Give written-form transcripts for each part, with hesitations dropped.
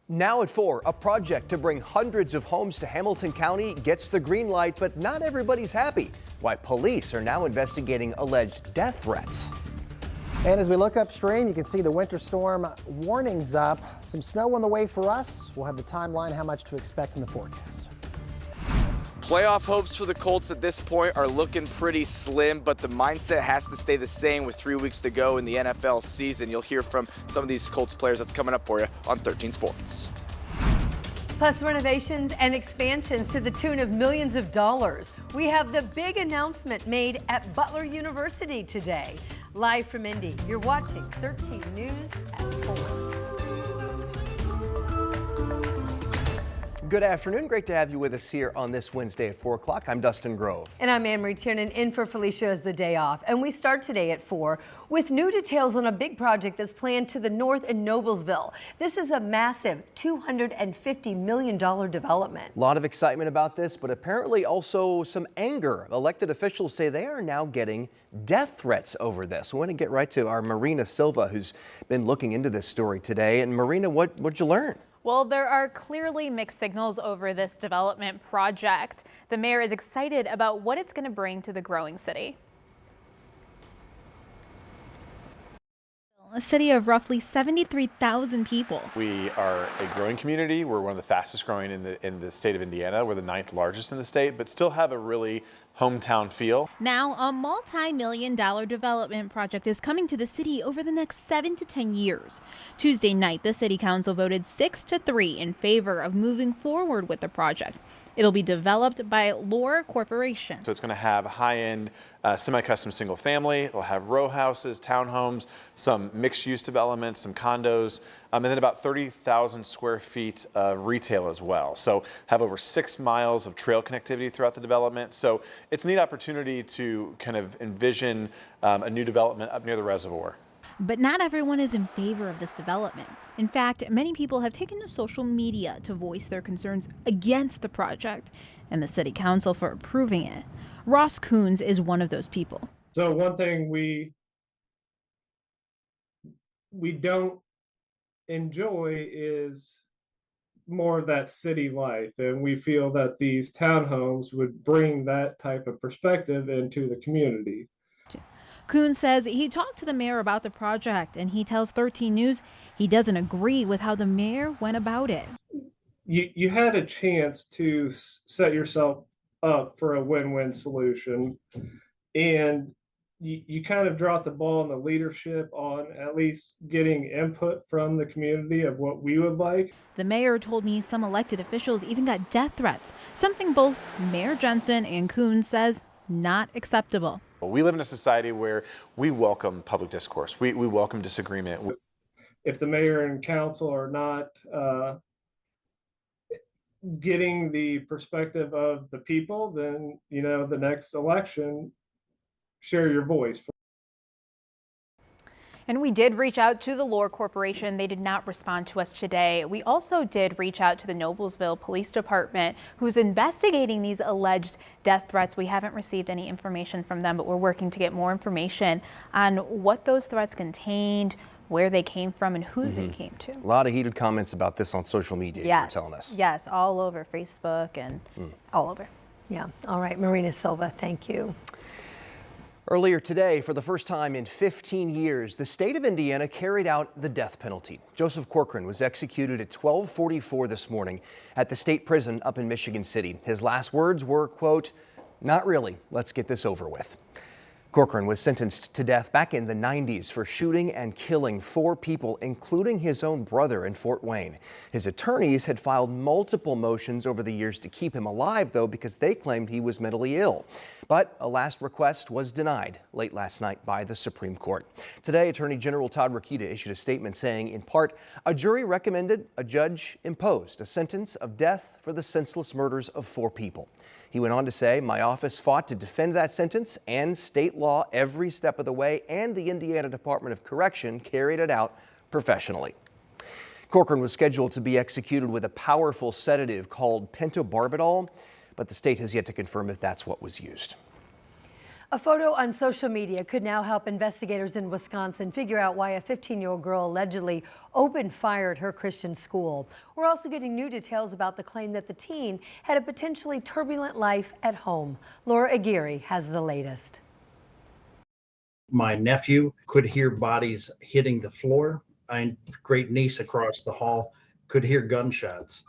Now at 4, a project to bring hundreds of homes to Hamilton County gets the green light, but not everybody's happy. Why police are now investigating alleged death threats. And as we look upstream, you can see the winter storm warnings up. Some snow on the way for us. We'll have the timeline, how much to expect in the forecast. Playoff hopes for the Colts at this point are looking pretty slim, but the mindset has to stay the same with 3 weeks to go in the NFL season. You'll hear from some of these Colts players. That's coming up for you on 13 Sports. Plus renovations and expansions to the tune of millions of dollars. We have the big announcement made at Butler University today. Live from Indy, you're watching 13 News at 4. Good afternoon. Great to have you with us here on this Wednesday at 4 o'clock. I'm Dustin Grove. And I'm Anne Marie Tiernan, in for Felicia as the day off. And we start today at 4 with new details on a big project that's planned to the north in Noblesville. This is a massive $250 million development. A lot of excitement about this, but apparently also some anger. Elected officials say they are now getting death threats over this. We want to get right to our Marina Silva, who's been looking into this story today. And Marina, what'd you learn? Well, there are clearly mixed signals over this development project. The mayor is excited about what it's going to bring to the growing city. A city of roughly 73,000 people. We are a growing community. We're one of the fastest growing in the state of Indiana. We're the 9th largest in the state, but still have a really hometown feel. Now, a multi-million-dollar development project is coming to the city over the next 7 to 10 years. Tuesday night, the city council voted 6-3 in favor of moving forward with the project. It'll be developed by Lohr Corporation. So it's going to have high-end semi-custom single family. It'll have row houses, townhomes, some mixed-use developments, some condos, and then about 30,000 square feet of retail as well. So have over 6 miles of trail connectivity throughout the development. So it's a neat opportunity to kind of envision a new development up near the reservoir. But not everyone is in favor of this development. In fact, many people have taken to social media to voice their concerns against the project and the city council for approving it. Ross Coons is one of those people. So one thing we don't enjoy is more of that city life, and we feel that these townhomes would bring that type of perspective into the community. Coons says he talked to the mayor about the project, and he tells 13 News he doesn't agree with how the mayor went about it. You had a chance to set yourself up for a win-win solution, and you kind of dropped the ball in the leadership on at least getting input from the community of what we would like. The mayor told me some elected officials even got death threats, something both Mayor Jensen and Coons says not acceptable. We live in a society where we welcome public discourse. We welcome disagreement. If the mayor and council are not getting the perspective of the people, then, you know, the next election, share your voice. And we did reach out to the Lohr Corporation. They did not respond to us today. We also did reach out to the Noblesville Police Department, who's investigating these alleged death threats. We haven't received any information from them, but we're working to get more information on what those threats contained, where they came from, and who they came to. A lot of heated comments about this on social media, Yes. you're telling us. Yes, all over Facebook and all over. Yeah. All right, Marina Silva, thank you. Earlier today, for the first time in 15 years, the state of Indiana carried out the death penalty. Joseph Corkran was executed at 12:44 this morning at the state prison up in Michigan City. His last words were, quote, "Not really, let's get this over with." Corkran was sentenced to death back in the 90s for shooting and killing 4 people, including his own brother in Fort Wayne. His attorneys had filed multiple motions over the years to keep him alive, though, because they claimed he was mentally ill. But a last request was denied late last night by the Supreme Court. Today, Attorney General Todd Rokita issued a statement saying, in part, a jury recommended, a judge imposed a sentence of death for the senseless murders of 4 people. He went on to say, my office fought to defend that sentence and state law every step of the way, and the Indiana Department of Correction carried it out professionally. Corkran was scheduled to be executed with a powerful sedative called pentobarbital, but the state has yet to confirm if that's what was used. A photo on social media could now help investigators in Wisconsin figure out why a 15-year-old girl allegedly opened fire at her Christian school. We're also getting new details about the claim that the teen had a potentially turbulent life at home. Laura Aguirre has the latest. My nephew could hear bodies hitting the floor. My great niece across the hall could hear gunshots.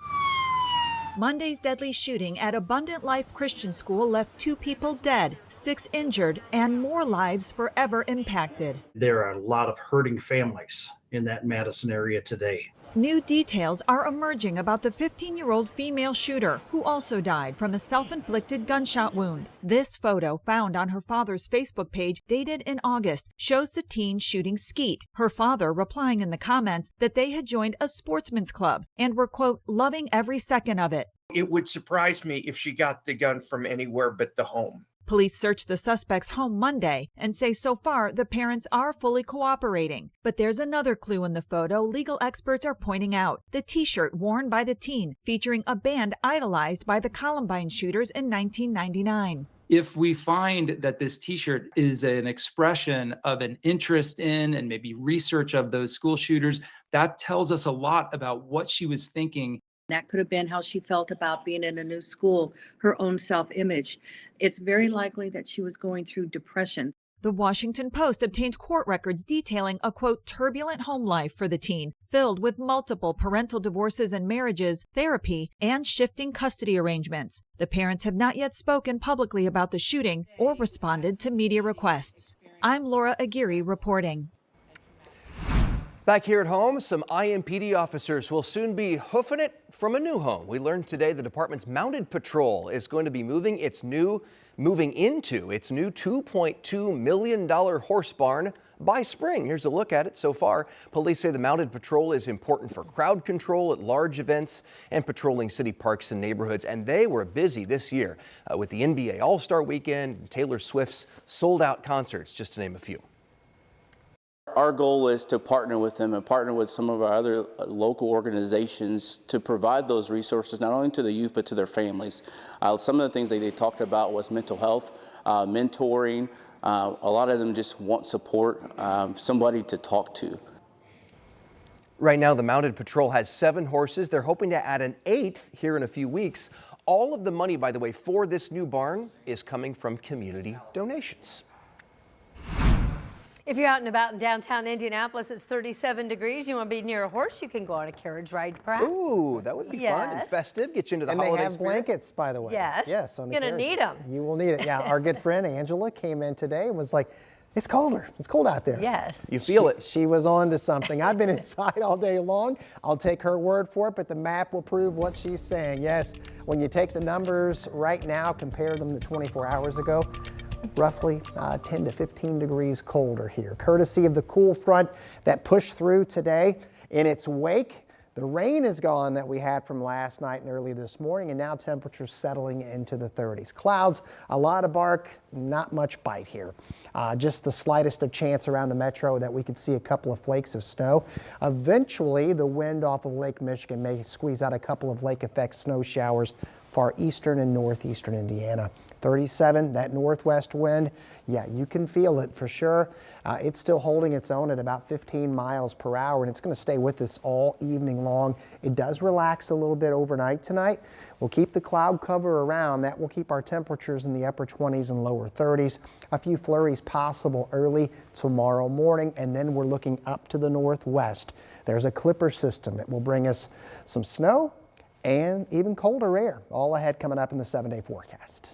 Monday's deadly shooting at Abundant Life Christian School left 2 people dead, 6 injured, and more lives forever impacted. There are a lot of hurting families in that Madison area today. New details are emerging about the 15-year-old female shooter who also died from a self-inflicted gunshot wound. This photo, found on her father's Facebook page, dated in August, shows the teen shooting skeet. Her father replying in the comments that they had joined a sportsman's club and were, quote, loving every second of it. It would surprise me if she got the gun from anywhere but the home. Police searched the suspect's home Monday and say so far the parents are fully cooperating. But there's another clue in the photo legal experts are pointing out: the T-shirt worn by the teen, featuring a band idolized by the Columbine shooters in 1999. If we find that this T-shirt is an expression of an interest in and maybe research of those school shooters, that tells us a lot about what she was thinking. That could have been how she felt about being in a new school, her own self-image. It's very likely that she was going through depression. The Washington Post obtained court records detailing a, quote, turbulent home life for the teen, filled with multiple parental divorces and marriages, therapy, and shifting custody arrangements. The parents have not yet spoken publicly about the shooting or responded to media requests. I'm Laura Aguirre reporting. Back here at home, some IMPD officers will soon be hoofing it from a new home. We learned today the department's mounted patrol is going to be moving into its new $2.2 million horse barn by spring. Here's a look at it so far. Police say the mounted patrol is important for crowd control at large events and patrolling city parks and neighborhoods. And they were busy this year with the NBA All-Star Weekend and Taylor Swift's sold-out concerts, just to name a few. Our goal is to partner with them and partner with some of our other local organizations to provide those resources, not only to the youth, but to their families. Some of the things that they talked about was mental health, mentoring. A lot of them just want support, somebody to talk to. Right now, the mounted patrol has 7 horses. They're hoping to add an 8th here in a few weeks. All of the money, by the way, for this new barn is coming from community donations. If you're out and about in downtown Indianapolis, it's 37 degrees. You want to be near a horse, you can go on a carriage ride, perhaps. Ooh, that would be fun and festive. Get you into the holiday And they have spirit. blankets, by the way. Yes. Yes, on the Gonna need carriages. them. You will need it. Yeah, our good friend Angela came in today and was like, it's colder. It's cold out there. Yes. You feel it. She was on to something. I've been inside all day long. I'll take her word for it, but the map will prove what she's saying. Yes, when you take the numbers right now, compare them to 24 hours ago, roughly 10 to 15 degrees colder here, courtesy of the cool front that pushed through today. In its wake, the rain is gone that we had from last night and early this morning, and now temperatures settling into the 30s. Clouds, a lot of bark, not much bite here. Just the slightest of chance around the metro that we could see a couple of flakes of snow. Eventually, the wind off of Lake Michigan may squeeze out a couple of lake effect snow showers far eastern and northeastern Indiana. 37, that northwest wind, yeah, you can feel it for sure. It's still holding its own at about 15 miles per hour, and it's going to stay with us all evening long. It does relax a little bit overnight tonight. We'll keep the cloud cover around. That will keep our temperatures in the upper 20s and lower 30s. A few flurries possible early tomorrow morning, and then we're looking up to the northwest. There's a clipper system that will bring us some snow and even colder air, all ahead coming up in the 7-day forecast.